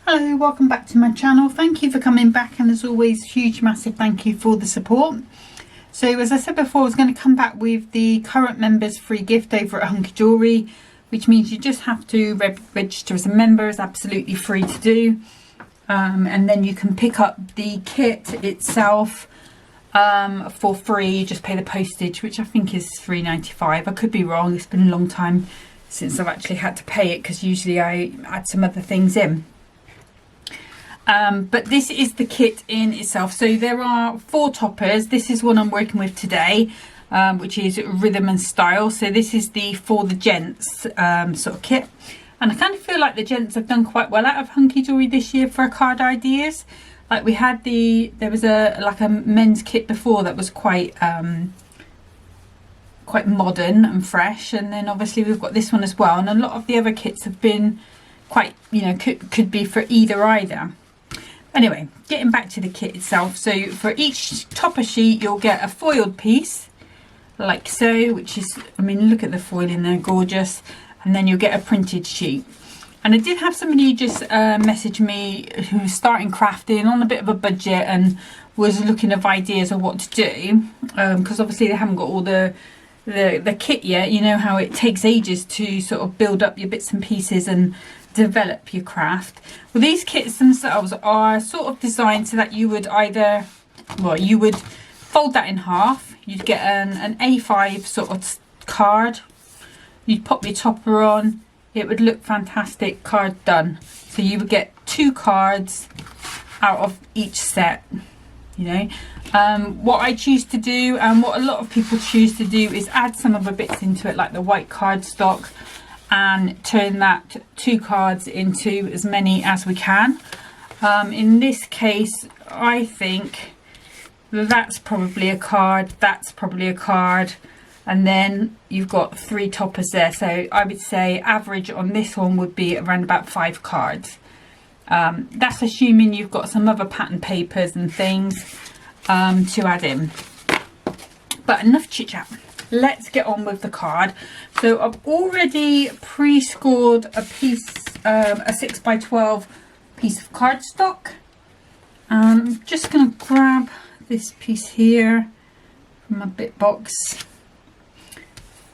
Hello, welcome back to my channel. Thank you for coming back, and as always, huge massive thank you for the support. So as I said before, I was going to come back with the current members free gift over at Hunkydory, which means you just have to register as a member. It's absolutely free to do, and then you can pick up the kit itself for free. You just pay the postage, which I think is £3.95. I could be wrong, it's been a long time since I've actually had to pay it, because usually I add some other things in. But this is the kit in itself. So there are 4 toppers. This is one I'm working with today, which is Rhythm and Style. So this is for the Gents sort of kit. And I kind of feel like the Gents have done quite well out of Hunkydory this year for card ideas. Like we had there was a men's kit before that was quite modern and fresh, and then obviously we've got this one as well. And a lot of the other kits have been quite, could be for either. Anyway, getting back to the kit itself. So for each topper sheet, you'll get a foiled piece, like so, which is, I mean, look at the foil in there, gorgeous. And then you'll get a printed sheet. And I did have somebody just message me who's starting crafting on a bit of a budget and was looking of ideas of what to do, because obviously they haven't got all the kit yet. You know how it takes ages to sort of build up your bits and pieces and develop your craft. Well, these kits themselves are sort of designed so that you would you would fold that in half. You'd get an A5 sort of card. You'd pop your topper on. It would look fantastic. Card done. So you would get 2 cards out of each set. What I choose to do, and what a lot of people choose to do, is add some other bits into it, like the white cardstock, and turn that 2 cards into as many as we can. In this case, I think that's probably a card, that's probably a card, and then you've got 3 toppers there. So I would say average on this one would be around about 5 cards. That's assuming you've got some other pattern papers and things to add in. But enough chit chat. Let's get on with the card. So I've already pre-scored a piece, a 6x12 piece of cardstock. I'm just going to grab this piece here from my bit box,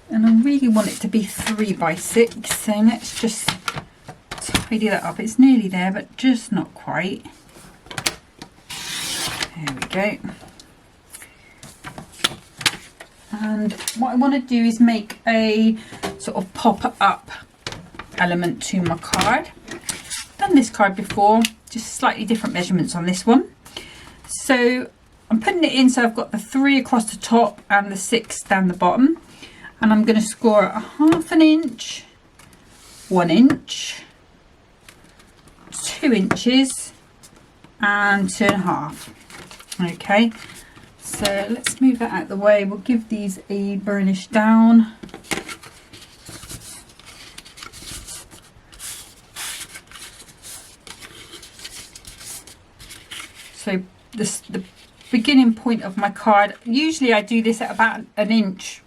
and I really want it to be 3x6. So let's just tidy that up. It's nearly there, but just not quite. There we go. And what I want to do is make a sort of pop-up element to my card. I've done this card before, just slightly different measurements on this one. So I'm putting it in, so I've got the 3 across the top and the 6 down the bottom. And I'm going to score a 1/2 inch, 1 inch, 2 inches, and 2.5. Okay. So let's move that out of the way. We'll give these a burnish down. So the beginning point of my card, usually I do this at about 1 inch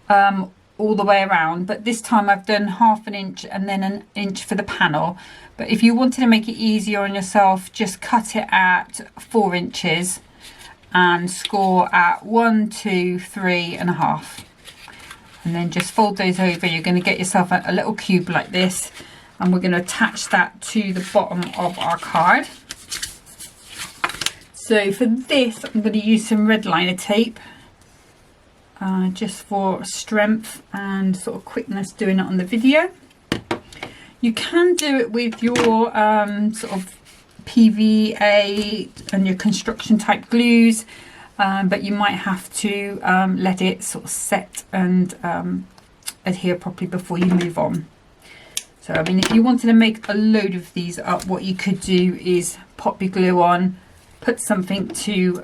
all the way around, but this time I've done 1/2 inch and then 1 inch for the panel. But if you wanted to make it easier on yourself, just cut it at 4 inches and score at 1, 2, 3.5, and then just fold those over. You're going to get yourself a little cube like this, and we're going to attach that to the bottom of our card. So for this, I'm going to use some red liner tape, just for strength and sort of quickness doing it on the video. You can do it with your sort of PVA and your construction type glues, but you might have to let it sort of set and adhere properly before you move on. So I mean, if you wanted to make a load of these up, what you could do is pop your glue on, put something to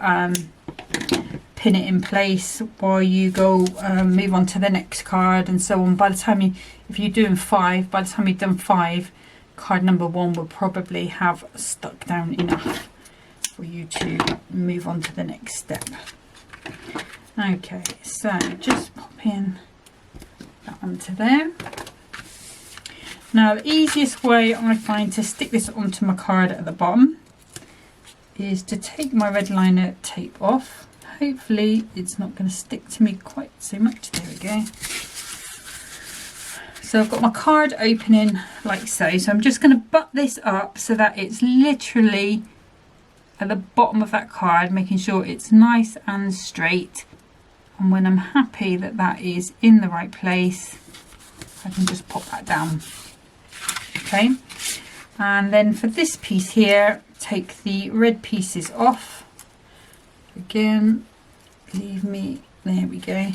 pin it in place while you go move on to the next card, and so on. By the time if you're doing 5, by the time you've done 5, card number 1 will probably have stuck down enough for you to move on to the next step. Okay, so just pop in that onto there. Now the easiest way I find to stick this onto my card at the bottom is to take my red liner tape off. Hopefully it's not going to stick to me quite so much. There we go. So I've got my card opening like so. So I'm just going to butt this up so that it's literally at the bottom of that card, making sure it's nice and straight. And when I'm happy that that is in the right place, I can just pop that down. Okay. And then for this piece here, take the red pieces off. Again, leave me, there we go.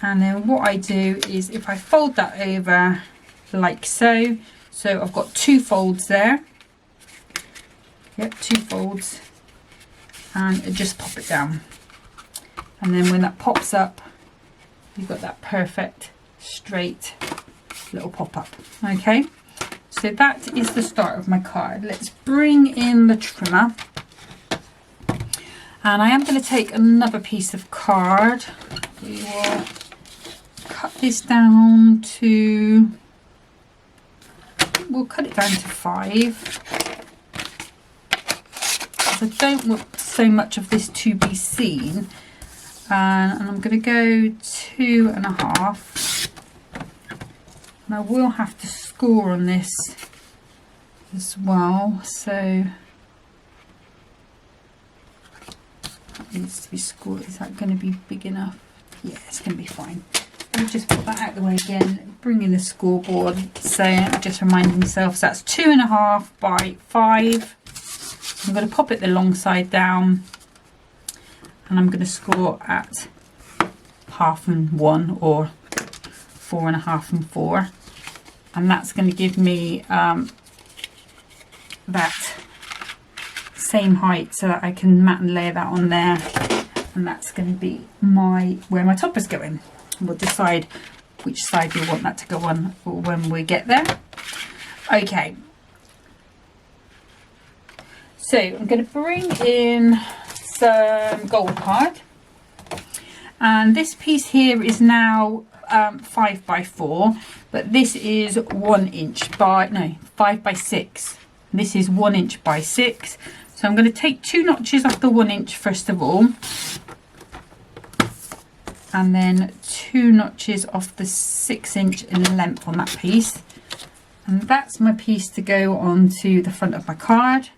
And then what I do is if I fold that over like so, so I've got 2 folds there. Yep, 2 folds, and just pop it down. And then when that pops up, you've got that perfect straight little pop up. Okay, so that is the start of my card. Let's bring in the trimmer. And I am going to take another piece of card. We will cut this down to, we'll cut it down to 5. I don't want so much of this to be seen, and I'm going to go 2.5, and I will have to score on this as well, so that needs to be scored. Is that going to be big enough? Yeah, it's going to be fine. Let me just put that out of the way again, bring in the scoreboard. So I'm just reminding myself, so that's 2.5 by 5. I'm going to pop it the long side down, and I'm going to score at 1/2 and 1, or 4.5 and 4, and that's going to give me that same height so that I can mat and layer that on there, and that's going to be where my top is going. We'll decide which side we want that to go on when we get there. Okay. So I'm going to bring in some gold card, and this piece here is now 5 by 4, but this is 1 inch by 5 by 6. This is 1 inch by 6. So I'm going to take 2 notches off the 1 inch first of all, and then 2 notches off the 6 inch in length on that piece, and that's my piece to go onto the front of my card.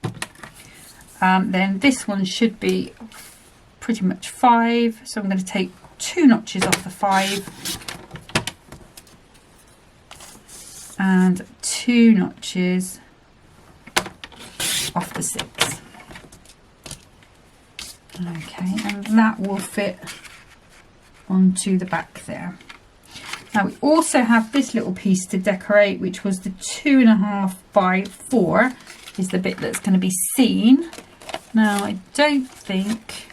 Then this one should be pretty much 5, so I'm going to take 2 notches off the 5 and 2 notches off the 6. Okay, and that will fit onto the back there. Now we also have this little piece to decorate, which was the 2.5 by 4 is the bit that's going to be seen. Now I don't think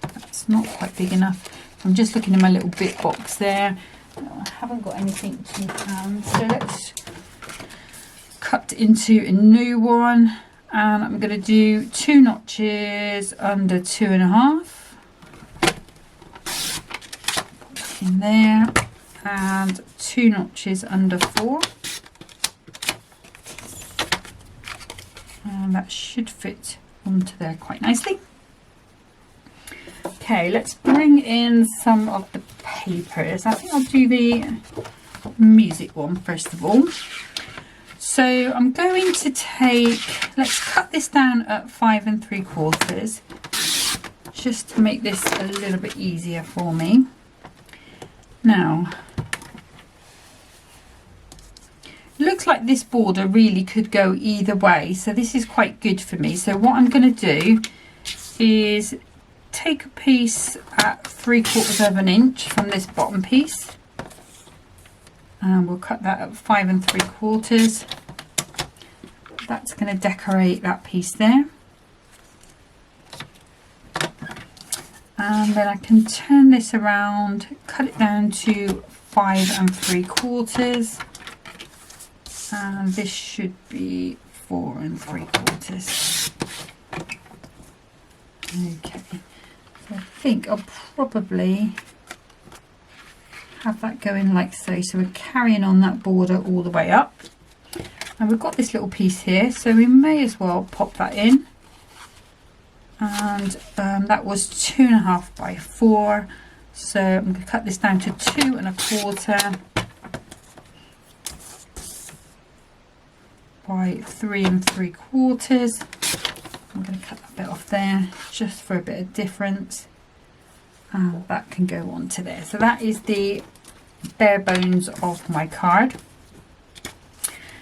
that's not quite big enough. I'm just looking in my little bit box there. I haven't got anything to hand, so let's cut into a new one, and I'm going to do 2 notches under 2.5 in there, and 2 notches under 4. And that should fit onto there quite nicely. Okay, let's bring in some of the papers. I think I'll do the music one first of all. So I'm going to take, let's cut this down at 5 3/4, just to make this a little bit easier for me. Now, looks like this border really could go either way, so this is quite good for me. So what I'm going to do is take a piece at 3/4 of an inch from this bottom piece, and we'll cut that at 5 3/4. That's going to decorate that piece there, and then I can turn this around, cut it down to 5 3/4. And this should be 4 3/4. Okay, so I think I'll probably have that going like so. So we're carrying on that border all the way up. And we've got this little piece here, so we may as well pop that in. And that was 2.5 by 4. So I'm going to cut this down to 2 1/4 by 3 3/4. I'm going to cut that bit off there just for a bit of difference. And that can go on to there. So that is the bare bones of my card.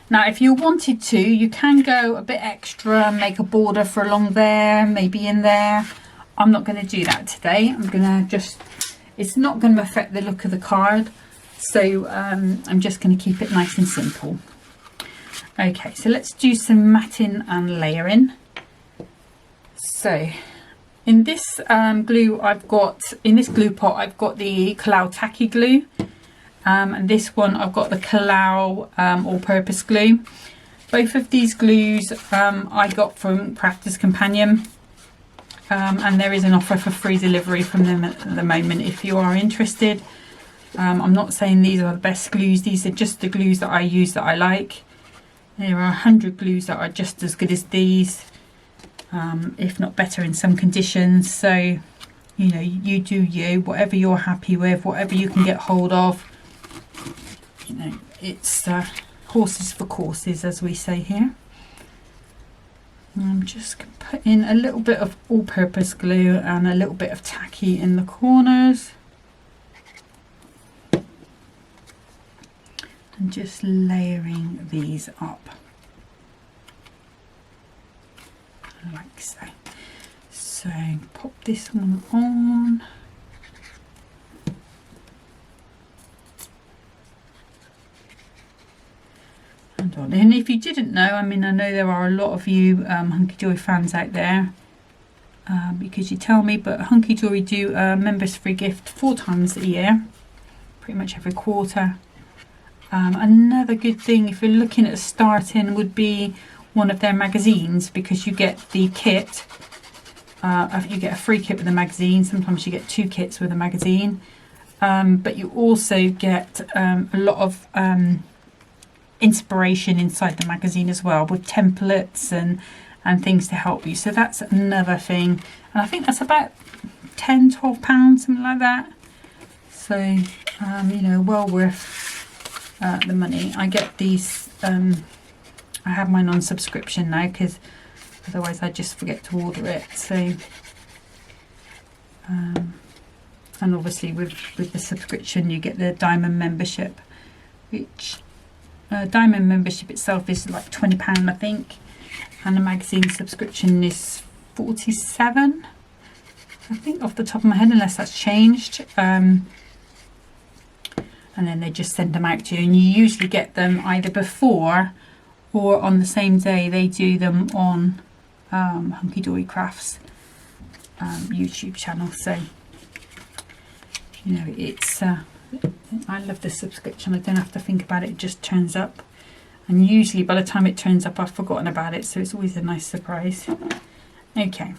Now if you wanted to, you can go a bit extra and make a border for along there, maybe in there. I'm not going to do that today. I'm going to just, it's not going to affect the look of the card. So I'm just going to keep it nice and simple. Okay, so let's do some matting and layering. So in this glue I've got, in this glue pot I've got the Kalau tacky glue. And this one I've got the Kalau all-purpose glue. Both of these glues I got from Crafter's Companion, and there is an offer for free delivery from them at the moment if you are interested. I'm not saying these are the best glues, these are just the glues that I use that I like. There are 100 glues that are just as good as these, if not better in some conditions. So you know, you do you, whatever you're happy with, whatever you can get hold of. You know, it's horses for courses, as we say here. And I'm just going to put in a little bit of all-purpose glue and a little bit of tacky in the corners, and just layering these up like so. So pop this one on. And if you didn't know, I mean, I know there are a lot of you Hunkydory fans out there, because you tell me, but Hunkydory do a members free gift 4 times a year, pretty much every quarter. Another good thing if you're looking at starting would be one of their magazines, because you get the kit, you get a free kit with a magazine. Sometimes you get 2 kits with a magazine, but you also get a lot of inspiration inside the magazine as well, with templates and things to help you. So that's another thing, and I think that's about £10–12, something like that. So you know, well worth the money. I get these, I have mine on subscription now, because otherwise I just forget to order it. So and obviously with the subscription you get the diamond membership, which diamond membership itself is like £20, I think, and the magazine subscription is 47, I think, off the top of my head, unless that's changed. And then they just send them out to you, and you usually get them either before or on the same day. They do them on Hunkydory Crafts YouTube channel. So you know, it's I love this subscription. I don't have to think about it, it just turns up, and usually by the time it turns up I've forgotten about it, so it's always a nice surprise. Okay,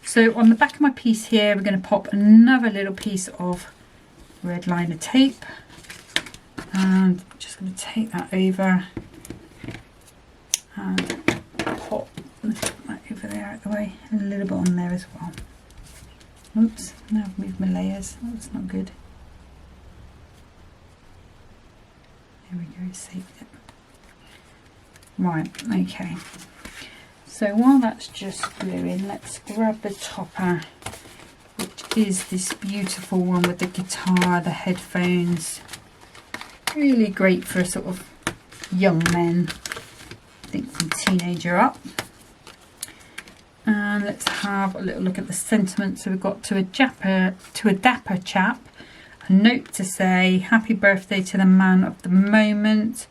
so on the back of my piece here we're going to pop another little piece of red liner tape, and I'm just going to take that over and pop that over there out the way, and a little bit on there as well. Oops, now I've moved my layers, that's not good. There we go, saved it. Right, okay. So while that's just gluing, let's grab the topper, which is this beautiful one with the guitar, the headphones. Really great for sort of young men, I think from teenager up. And let's have a little look at the sentiment. So we've got to a dapper chap, a note to say happy birthday to the man of the moment,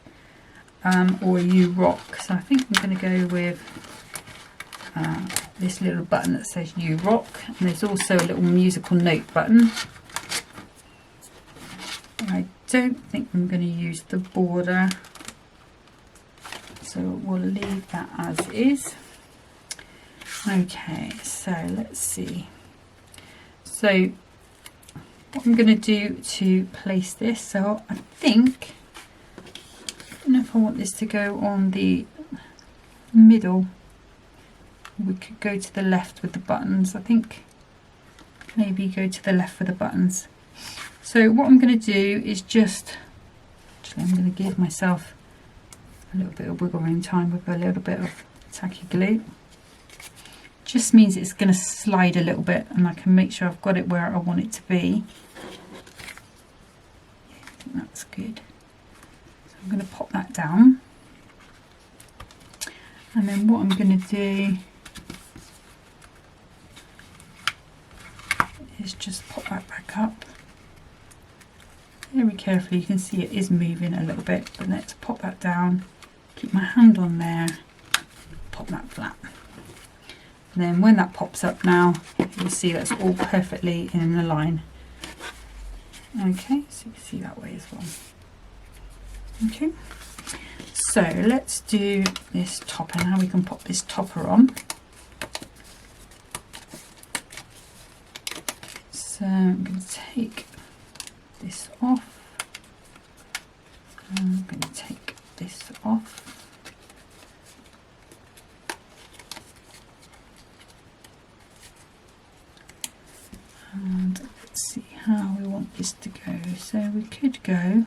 or you rock. So I think I'm going to go with this little button that says you rock, and there's also a little musical note button. I don't think I'm going to use the border, so we'll leave that as is. Okay, so let's see. So what I'm going to do to place this, so I think, I don't know if I want this to go on the middle. We could go to the left with the buttons. I think maybe go to the left with the buttons. So what I'm going to do is just, actually I'm going to give myself a little bit of wiggle room time with a little bit of tacky glue. Just means it's going to slide a little bit and I can make sure I've got it where I want it to be. I think that's good. So I'm going to pop that down. And then what I'm going to do is just pop that back up. Very carefully, you can see it is moving a little bit, but let's pop that down. Keep my hand on there, pop that flat. And then when that pops up now, you'll see that's all perfectly in a line. Okay, so you can see that way as well. Okay, so let's do this topper now. We can pop this topper on. So I'm going to take this off. I'm going to take this off. And let's see how we want this to go. So we could go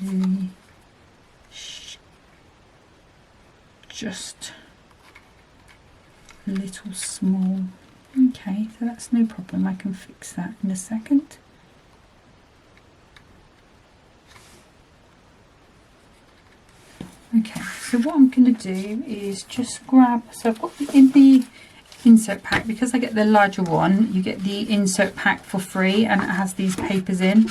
really just a little small. Okay, so that's no problem. I can fix that in a second. Okay, so what I'm going to do is just grab, so I've got in the insert pack, because I get the larger one, you get the insert pack for free and it has these papers in.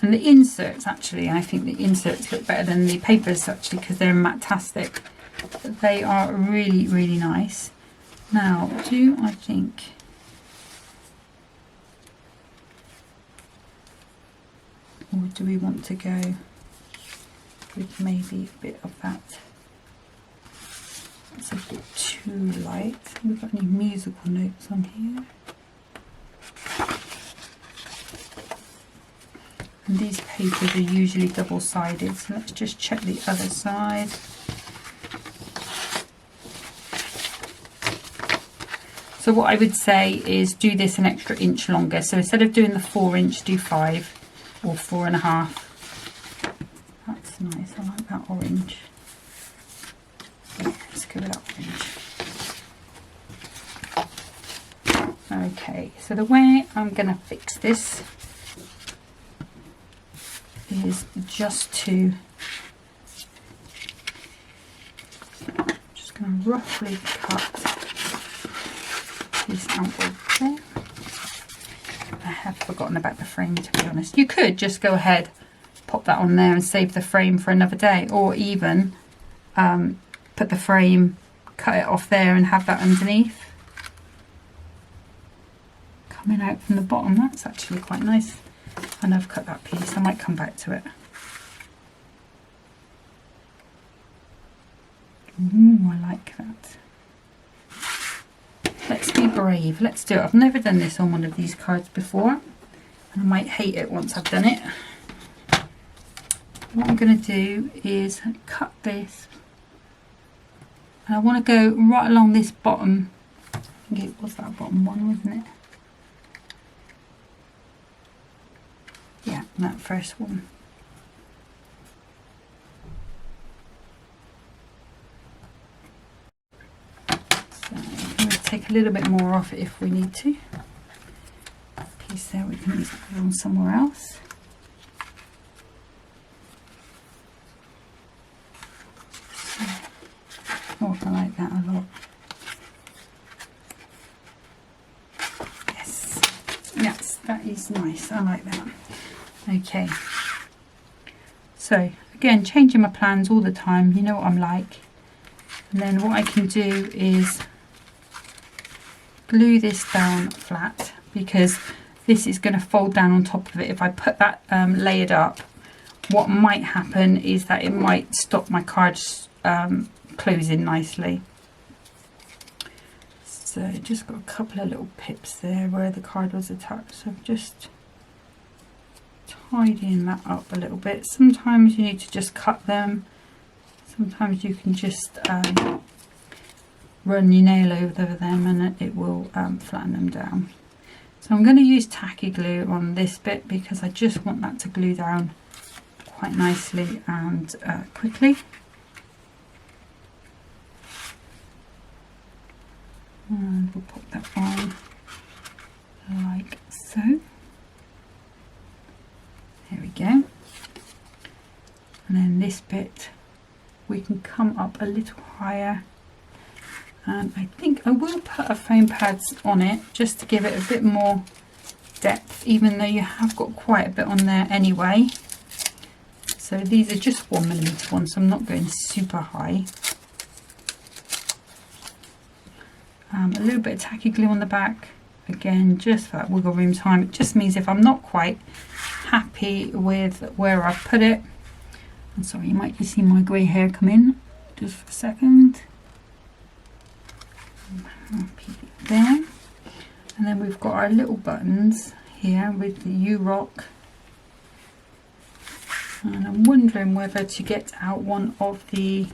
And the inserts actually, I think the inserts look better than the papers actually because they're matastic. But they are really, really nice. Now, do I think or do we want to go with maybe a bit of that? It's a bit too light. Have we got any musical notes on here? And these papers are usually double-sided, so let's just check the other side. So what I would say is do this an extra inch longer. So instead of doing the 4-inch, do 5 or 4.5. That's nice. I like that orange. Yeah, let's go with that orange. Okay, so the way I'm going to fix this is just to roughly cut this out of there. I have forgotten about the frame, to be honest. You could just go ahead, pop that on there and save the frame for another day, or even put the frame, cut it off there and have that underneath coming out from the bottom. That's actually quite nice. And I've cut that piece. I might come back to it. Ooh, I like that. Let's be brave. Let's do it. I've never done this on one of these cards before. I might hate it once I've done it. What I'm going to do is cut this. And I want to go right along this bottom. I think it was that bottom one, wasn't it? Yeah, that first one. So I'm going to take a little bit more off it if we need to. That piece there, we can use that on somewhere else. So, oh, I like that a lot. Yes, that is nice. I like that. Okay, so again, changing my plans all the time, you know what I'm like. And then what I can do is glue this down flat, because this is going to fold down on top of it. If I put that layered up, what might happen is that it might stop my cards closing nicely. So just got a couple of little pips there where the card was attached, so I've just tidying that up a little bit. Sometimes you need to just cut them, sometimes you can just run your nail over them and it will flatten them down. So I'm going to use tacky glue on this bit because I just want that to glue down quite nicely and quickly. And we'll put that on like so. There we go. And then this bit we can come up a little higher, and I think I will put a foam pads on it just to give it a bit more depth, even though you have got quite a bit on there anyway. So these are just 1mm ones, so I'm not going super high. A little bit of tacky glue on the back, again just for that wiggle room time. It just means if I'm not quite happy with where I've put it, I'm sorry, you might just see my grey hair come in just for a second. I'm happy there. And then we've got our little buttons here with the U-Rock, and I'm wondering whether to get out one of the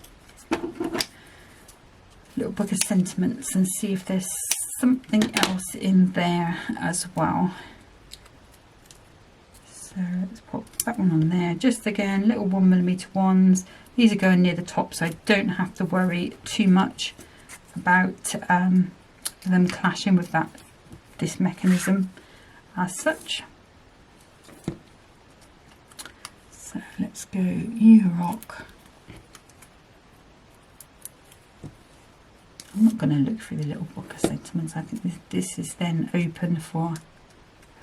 little book of sentiments and see if there's something else in there as well. So let's put that one on there. Just again, little 1mm ones. These are going near the top, so I don't have to worry too much about them clashing with this mechanism as such. So let's go U-Rock. I'm not going to look through the little book of sentiments. I think this is then open for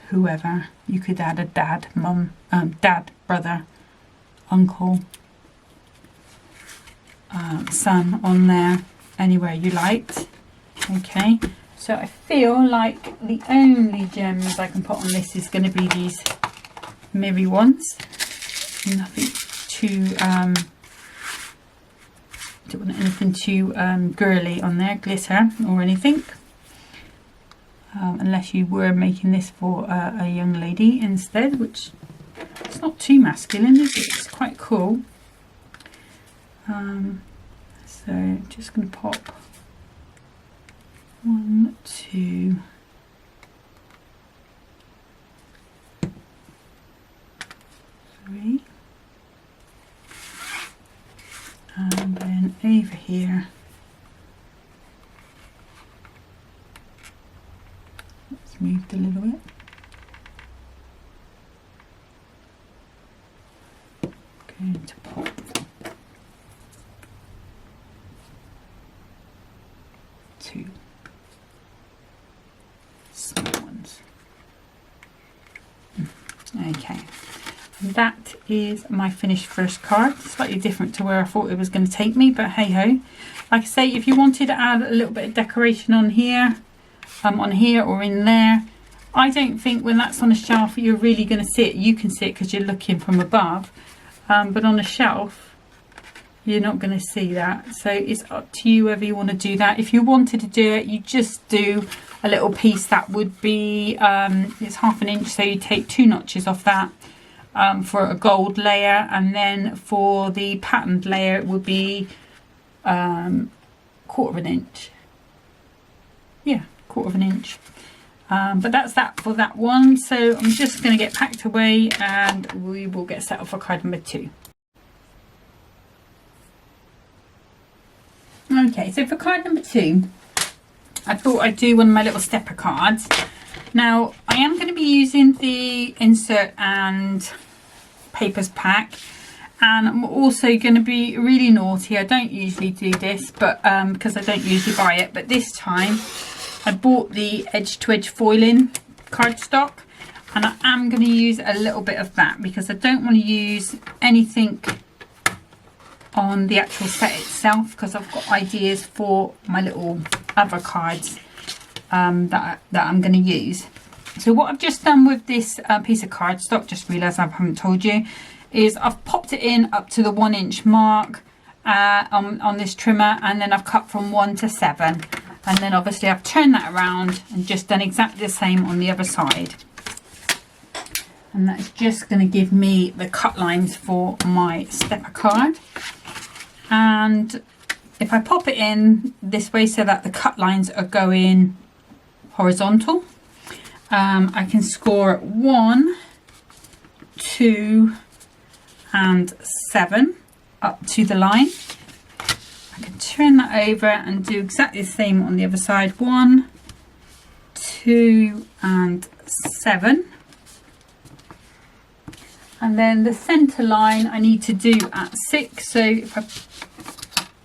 whoever. You could add a dad, mum, dad, brother, uncle, son on there, anywhere you liked. Okay, so I feel like the only gems I can put on this is going to be these mirror ones. Nothing too don't want anything too girly on there, glitter or anything, unless you were making this for a young lady instead, which it's not too masculine, is it? It's quite cool. So just going to pop 1, 2, 3. And then over here, let's move it a little bit. Going to pop 2 small ones. Okay. That is my finished first card. Slightly different to where I thought it was going to take me, but hey ho. Like I say, if you wanted to add a little bit of decoration on here or in there, I don't think when that's on a shelf you're really going to see it. You can see it because you're looking from above, but on a shelf you're not going to see that. So it's up to you whether you want to do that. If you wanted to do it, you just do a little piece that would be it's 1/2 inch, so you take 2 notches off that. For a gold layer, and then for the patterned layer it would be 1/4 inch. Yeah, 1/4 inch. But that's that for that one. So I'm just going to get packed away and we will get set up for card number 2. Okay, so for card number 2, I thought I'd do one of my little stepper cards. Now, I am going to be using the insert and papers pack, and I'm also going to be really naughty. I don't usually do this, but because I don't usually buy it, but this time I bought the edge to edge foiling cardstock, and I am going to use a little bit of that because I don't want to use anything on the actual set itself, because I've got ideas for my little other cards that I'm going to use. So what I've just done with this piece of cardstock, just realised I haven't told you, is I've popped it in up to the 1 inch mark on this trimmer, and then I've cut from 1 to 7. And then obviously I've turned that around and just done exactly the same on the other side. And that's just going to give me the cut lines for my stepper card. And if I pop it in this way so that the cut lines are going horizontal, I can score 1, 2 and 7 up to the line. I can turn that over and do exactly the same on the other side. 1, 2 and 7. And then the centre line I need to do at 6. So if I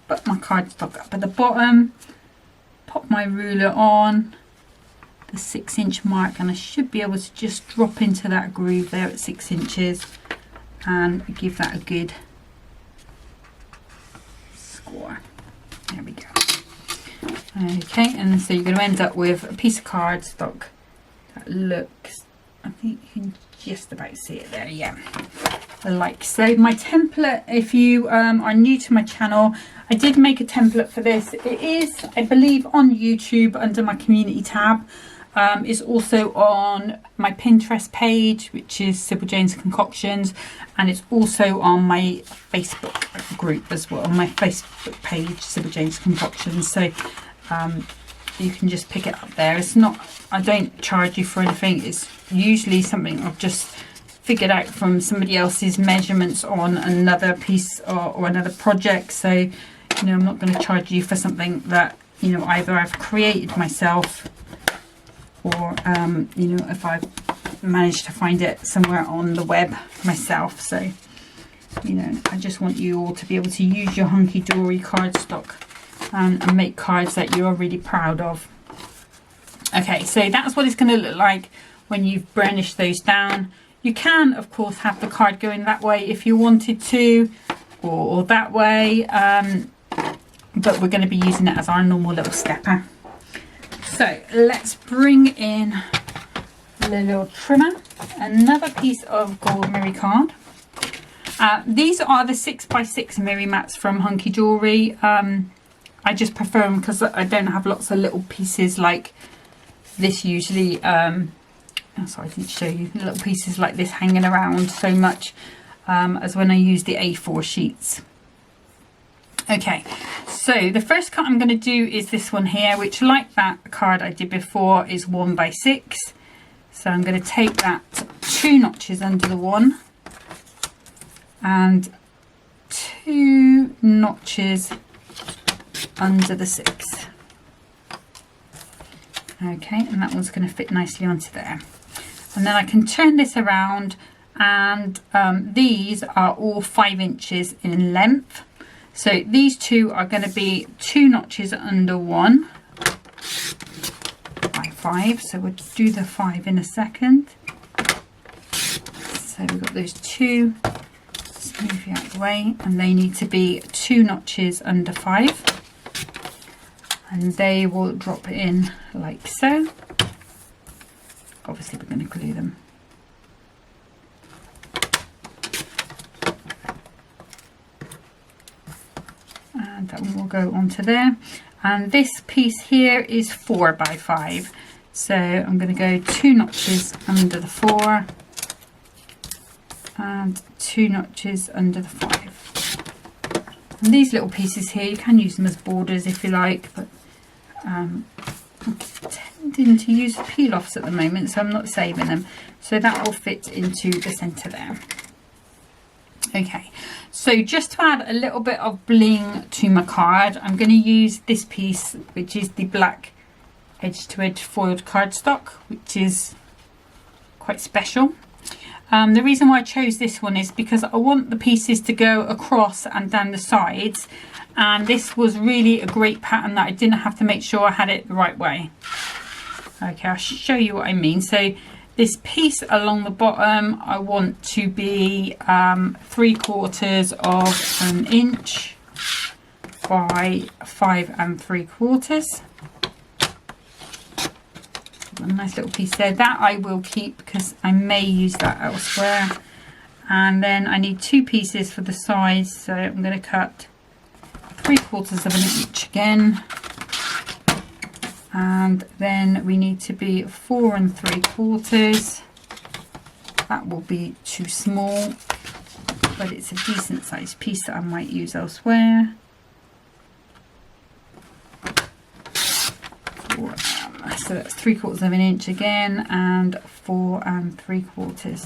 put my cardstock up at the bottom, pop my ruler on the 6-inch mark, and I should be able to just drop into that groove there at 6 inches and give that a good score. There we go. Okay, and so you're going to end up with a piece of cardstock that looks, I think you can just about see it there, yeah, like so. My template, if you are new to my channel, I did make a template for this. It is, I believe, on YouTube under my community tab. Is also on my Pinterest page, which is Sybil Jane's Concoctions, and it's also on my Facebook group as well, on my Facebook page, Sybil Jane's Concoctions. So you can just pick it up there. It's not, I don't charge you for anything. It's usually something I've just figured out from somebody else's measurements on another piece or another project. So, you know, I'm not going to charge you for something that, you know, either I've created myself or you know, if I've managed to find it somewhere on the web myself. So, you know, I just want you all to be able to use your Hunkydory cardstock and make cards that you are really proud of. Okay, so that's what it's going to look like when you've burnished those down. You can, of course, have the card going that way if you wanted to, or that way, but we're going to be using it as our normal little stepper. So let's bring in the little trimmer, another piece of gold mirror card. These are the 6x6 mirror mats from Hunkydory. I just prefer them because I don't have lots of little pieces like this usually. Oh, sorry, I didn't show you little pieces like this hanging around so much as when I use the A4 sheets. Okay, so the first cut I'm going to do is this one here, which, like that card I did before, is 1x6. So I'm going to take that 2 notches under the 1 and 2 notches under the 6. Okay, and that one's going to fit nicely onto there. And then I can turn this around, and these are all 5 inches in length. So these two are going to be 2 notches under 1 by 5. So we'll do the 5 in a second. So we've got those 2. Let's move you out of the way, and they need to be 2 notches under 5. And they will drop in like so. Obviously we're going to glue them. And that one will go onto there. And this piece here is 4 by 5. So I'm going to go 2 notches under the 4 and 2 notches under the 5. And these little pieces here, you can use them as borders if you like, but I'm tending to use peel-offs at the moment, so I'm not saving them. So that will fit into the centre there. Okay, so just to add a little bit of bling to my card, I'm going to use this piece, which is the black edge-to-edge foiled cardstock, which is quite special. The reason why I chose this one is because I want the pieces to go across and down the sides, and this was really a great pattern that I didn't have to make sure I had it the right way. Okay, I'll show you what I mean. So this piece along the bottom I want to be 3/4 of an inch by 5 3/4. A nice little piece there. That I will keep because I may use that elsewhere. And then I need 2 pieces for the sides, so I'm going to cut 3/4 of an inch again. and then we need to be 4 3/4. That will be too small, but it's a decent sized piece that I might use elsewhere. So that's 3/4 of an inch again, and 4 3/4.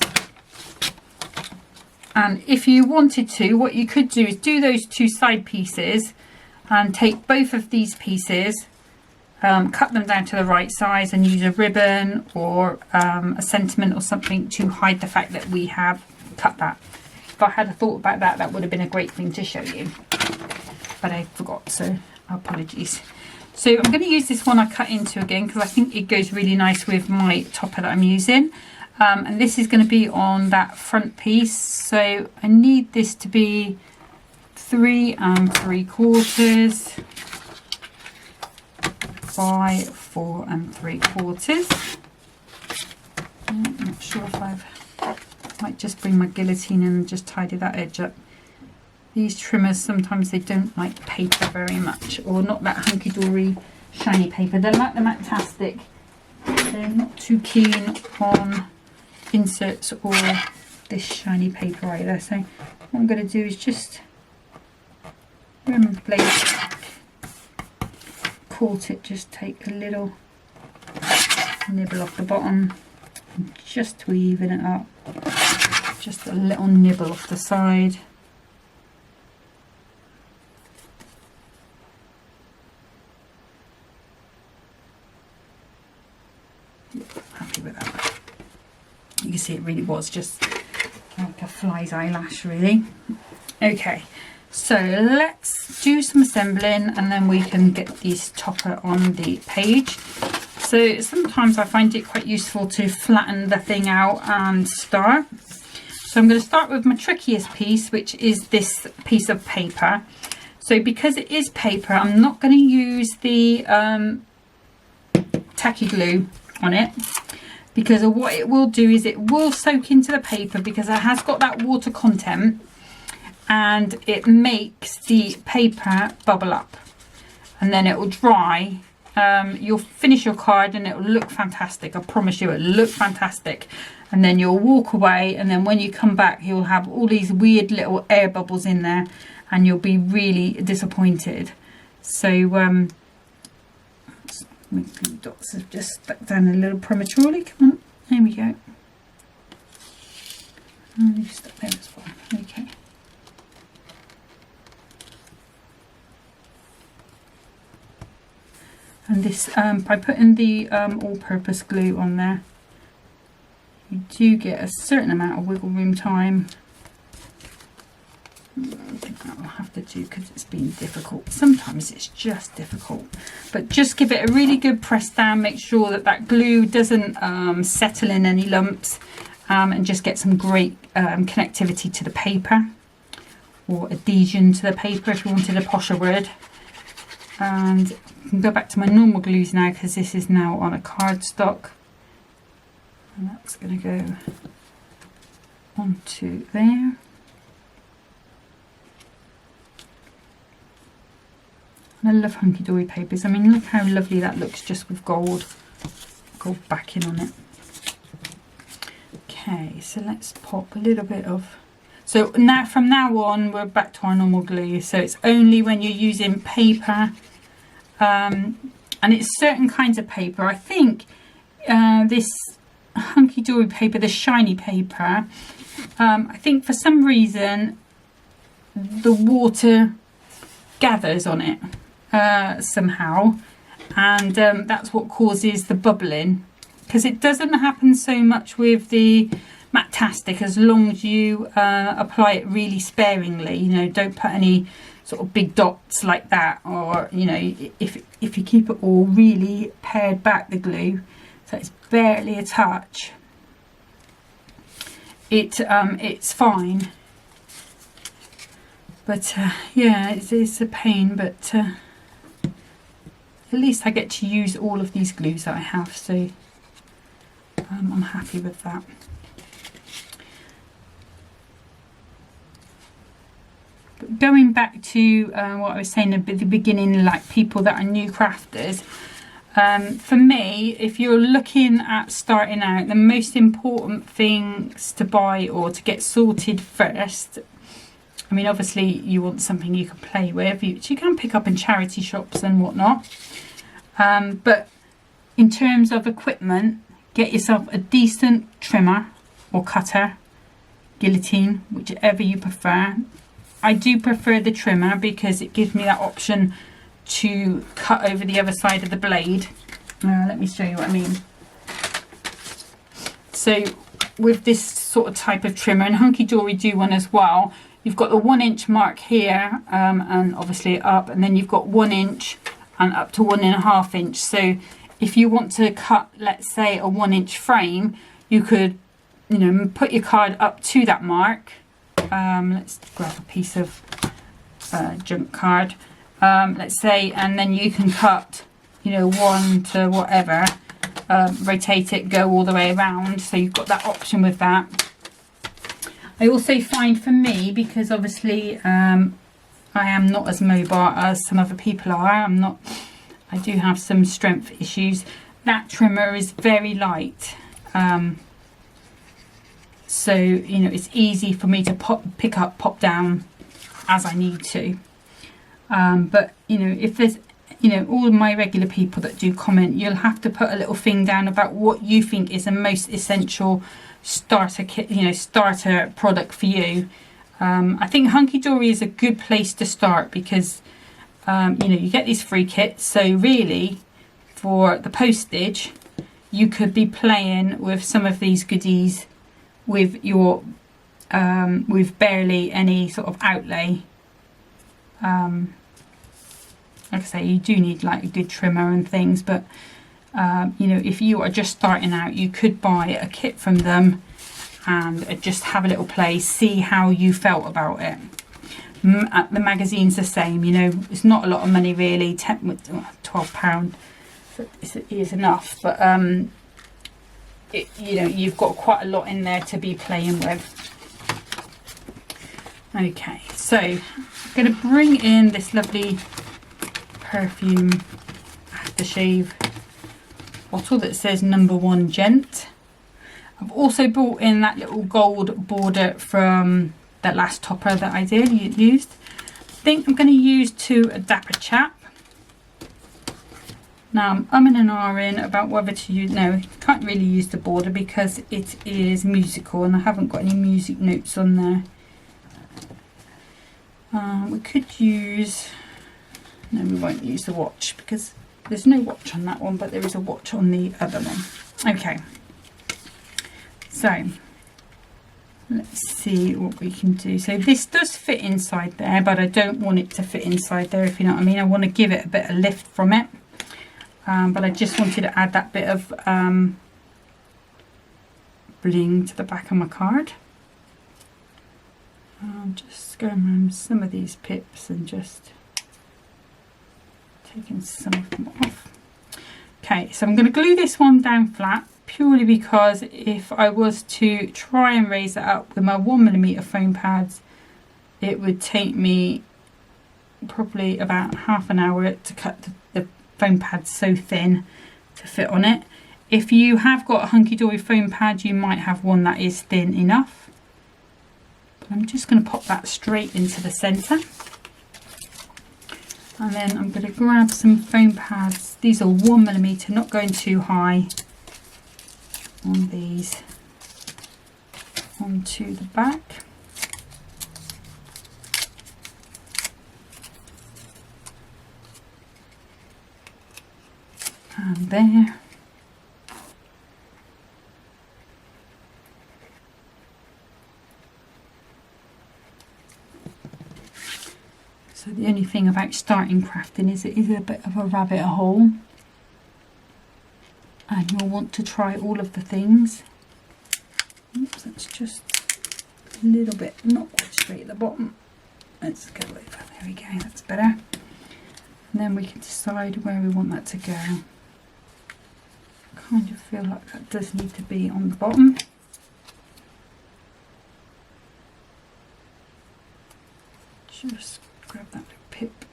And if you wanted to, what you could do is do those 2 side pieces and take both of these pieces, cut them down to the right size, and use a ribbon or a sentiment or something to hide the fact that we have cut that. If I had a thought about that, that would have been a great thing to show you, but I forgot, so apologies. So I'm going to use this one I cut into again because I think it goes really nice with my topper that I'm using. And this is going to be on that front piece, so I need this to be 3 3/4 by 4 3/4. I'm not sure if I might just bring my guillotine in and just tidy that edge up. These trimmers, sometimes they don't like paper very much, or not that Hunkydory shiny paper. They like the Matastic. They're not too keen on inserts or this shiny paper either. So what I'm going to do is just remember the blade, caught it, just take a little nibble off the bottom, and just to even it up, just a little nibble off the side. Happy with that. You can see it really was just like a fly's eyelash, really. Okay, so let's do some assembling and then we can get this topper on the page. So sometimes I find it quite useful to flatten the thing out and start. So I'm going to start with my trickiest piece, which is this piece of paper. So because it is paper, I'm not going to use the tacky glue on it, because of what it will do is it will soak into the paper because it has got that water content, and it makes the paper bubble up, and then it will dry. You'll finish your card and it will look fantastic. I promise you, it'll look fantastic. And then you'll walk away, and then when you come back, you'll have all these weird little air bubbles in there, and you'll be really disappointed. So my glue dots have just stuck down a little prematurely. Come on, there we go. And they've stuck there as well. Okay. And this, by putting the all-purpose glue on there, you do get a certain amount of wiggle room time. I think that will have to do because it's been difficult. Sometimes it's just difficult, but just give it a really good press down. Make sure that that glue doesn't settle in any lumps, and just get some great connectivity to the paper, or adhesion to the paper if you wanted a posher word. And I can go back to my normal glues now because this is now on a cardstock, and that's going to go onto there. I love Hunkydory papers. I mean, look how lovely that looks just with gold backing on it. Okay, so let's pop a little bit of... So now, from now on, we're back to our normal glue. So it's only when you're using paper, and it's certain kinds of paper. I think this Hunkydory paper, the shiny paper, I think for some reason the water gathers on it somehow, and that's what causes the bubbling, because it doesn't happen so much with the Matastic as long as you apply it really sparingly. You know, don't put any sort of big dots like that, or you know, if you keep it all really pared back, the glue, so it's barely a touch, it's fine. But yeah, it's a pain, but at least I get to use all of these glues that I have, so I'm happy with that. But going back to what I was saying at the beginning, like people that are new crafters, For me, if you're looking at starting out, the most important things to buy or to get sorted first, I mean, obviously you want something you can play with, which you can pick up in charity shops and whatnot. But in terms of equipment, get yourself a decent trimmer or cutter, guillotine, whichever you prefer. I do prefer the trimmer because it gives me that option to cut over the other side of the blade. Let me show you what I mean. So with this sort of type of trimmer, and Hunkydory do one as well, you've got the 1 inch mark here, and obviously up, and then you've got 1 inch and up to 1.5 inch. So if you want to cut, let's say, a 1 inch frame, you could, you know, put your card up to that mark. Let's grab a piece of junk card, let's say, and then you can cut, you know, 1 to whatever, rotate it, go all the way around. So you've got that option with that. I also find for me, because obviously I am not as mobile as some other people are, I do have some strength issues, that trimmer is very light. So, you know, it's easy for me to pick up, pop down as I need to. But, you know, if there's, you know, all of my regular people that do comment, you'll have to put a little thing down about what you think is the most essential starter kit, you know, starter product for you. I think Hunkydory is a good place to start because, you know, you get these free kits. So really, for the postage, you could be playing with some of these goodies with your with barely any sort of outlay. Like I say, you do need like a good trimmer and things, but you know, if you are just starting out, you could buy a kit from them and just have a little play, see how you felt about it. The magazine's the same, you know, it's not a lot of money really, £12 is enough, but you know, you've got quite a lot in there to be playing with. Okay, so I'm going to bring in this lovely perfume aftershave bottle that says #1 Gent. I've also brought in that little gold border from that last topper that I used. I think I'm going to use To a Dapper Chap. Now I'm umming and ahhing about whether to use, no, can't really use the border because it is musical and I haven't got any music notes on there. We could use, no, we won't use the watch because there's no watch on that one, but there is a watch on the other one. Okay, so let's see what we can do. So this does fit inside there, but I don't want it to fit inside there, if you know what I mean. I want to give it a bit of lift from it. But I just wanted to add that bit of bling to the back of my card. I'm just going around some of these pips and just taking some of them off. Okay, so I'm going to glue this one down flat purely because if I was to try and raise it up with my 1mm foam pads, it would take me probably about half an hour to cut the foam pad so thin to fit on it. If you have got a Hunkydory foam pad, you might have one that is thin enough. But I'm just going to pop that straight into the centre. And then I'm going to grab some foam pads. These are 1mm, not going too high on these, onto the back. And there. So the only thing about starting crafting is it is a bit of a rabbit hole and you'll want to try all of the things. Oops, that's just a little bit not quite straight at the bottom. Let's go over, there we go, that's better. And then we can decide where we want that to go. Kind of feel like that does need to be on the bottom. Just grab that little pip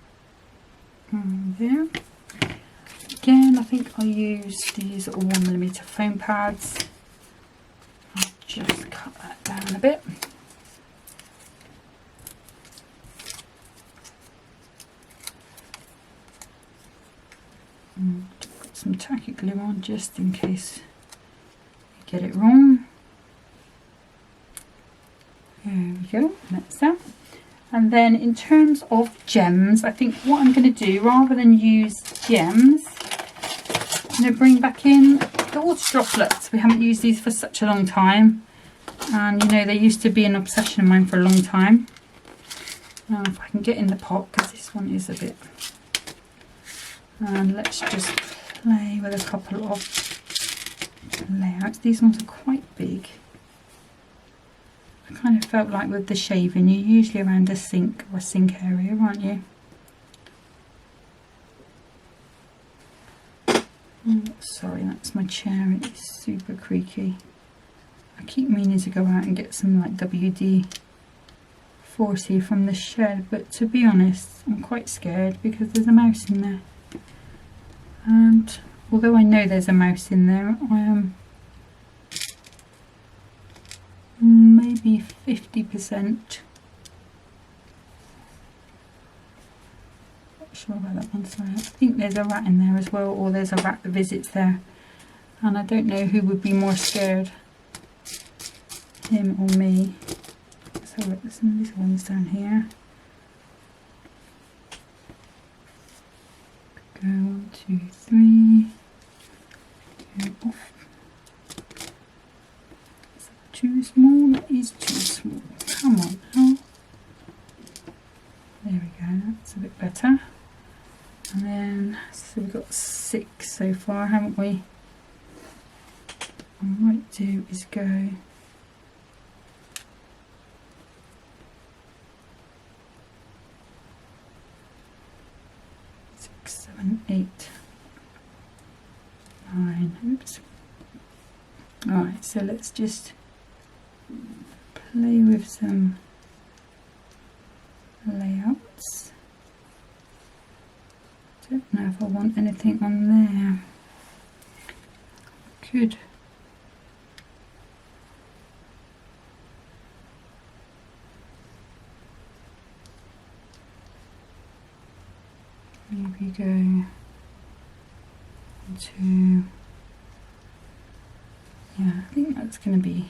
there. again, I think I'll use these 1mm foam pads. I'll just cut that down a bit. And put some tacky glue on just in case I get it wrong. There we go, that's that. And then in terms of gems, I think what I'm going to do, rather than use gems, I'm going to bring back in the water droplets. We haven't used these for such a long time. And you know, they used to be an obsession of mine for a long time. Now if I can get in the pot, because this one is a bit... And let's just play with a couple of layouts. These ones are quite big. I kind of felt like with the shaving, you're usually around a sink or a sink area, aren't you? Oh, sorry, that's my chair. It's super creaky. I keep meaning to go out and get some like WD-40 from the shed, but to be honest, I'm quite scared because there's a mouse in there. And although I know there's a mouse in there, I am maybe 50%. Not sure about that one, sorry. I think there's a rat in there as well, or there's a rat that visits there. And I don't know who would be more scared, him or me. So there's some of these ones down here. Go 1, 2, 3. Go off. Too small, that is too small. Come on now. There we go, that's a bit better. And then, so we've got 6 so far, haven't we? What I might do is go 6, 7, 8, 9. Oops. Alright, so let's just play with some layouts. Don't know if I want anything on there. Could maybe go to, yeah, I think that's going to be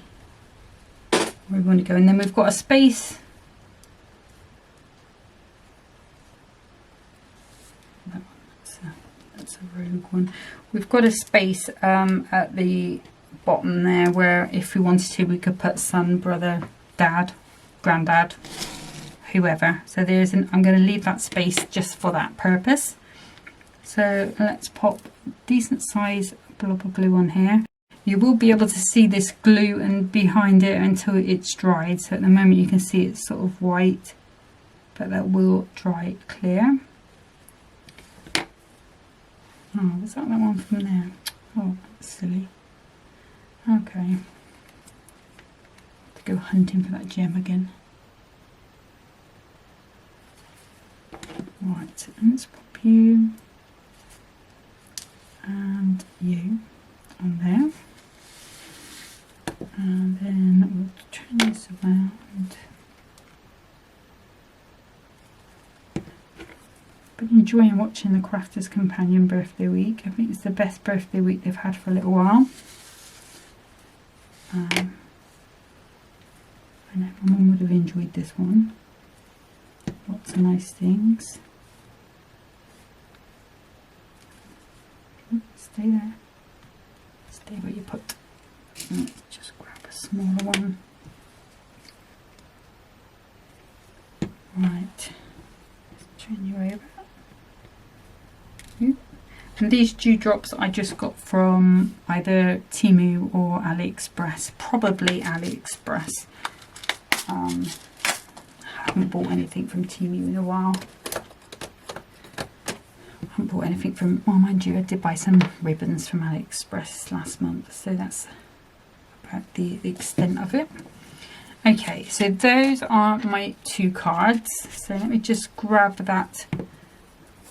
where we want to go. And then we've got a space, that's a rogue one. We've got a space at the bottom there where if we wanted to we could put son, brother, dad, granddad, whoever. So there's an, I'm going to leave that space just for that purpose. So let's pop decent size blob of glue on here. You will be able to see this glue and behind it until it's dried. So at the moment you can see it's sort of white, but that will dry clear. Oh, was that one from there? Oh, that's silly. Okay. To go hunting for that gem again. Right, and let's pop you and you on there. And then we'll turn this around. Been enjoying watching the Crafters Companion birthday week. I think it's the best birthday week they've had for a little while. I know my mum would have enjoyed this one. Lots of nice things. Stay there. Stay where you put. Let's just grab a smaller one. Right. Let's turn you over. And these dewdrops I just got from either Temu or AliExpress. Probably AliExpress. I haven't bought anything from Temu in a while. I haven't bought anything from, well, mind you, I did buy some ribbons from AliExpress last month, so that's about the extent of it. Okay, so those are my 2 cards. So let me just grab that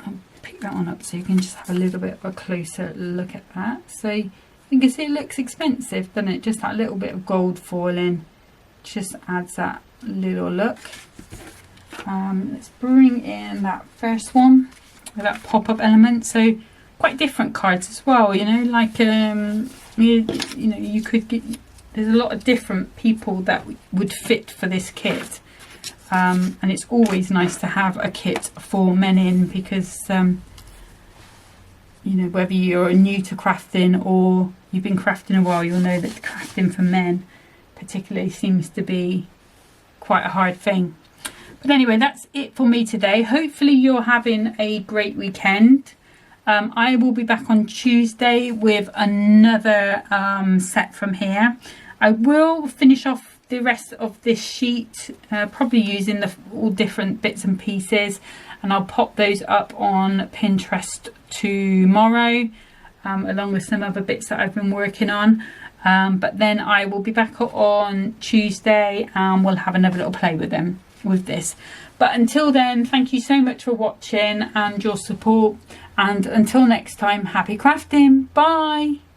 and pick that one up so you can just have a little bit of a closer look at that. So you can see it looks expensive, doesn't it? Just that little bit of gold foiling just adds that little look. Let's bring in that first one with that pop-up element. So quite different cards as well, you know, like you know, you could get, there's a lot of different people that would fit for this kit. And it's always nice to have a kit for men in, because you know, whether you're new to crafting or you've been crafting a while, you'll know that crafting for men particularly seems to be quite a hard thing. But anyway, that's it for me today. Hopefully you're having a great weekend. I will be back on Tuesday with another set from here. I will finish off the rest of this sheet, probably using all different bits and pieces, and I'll pop those up on Pinterest tomorrow, along with some other bits that I've been working on. But then I will be back on Tuesday and we'll have another little play with them with this. But until then, thank you so much for watching and your support, and until next time, happy crafting. Bye.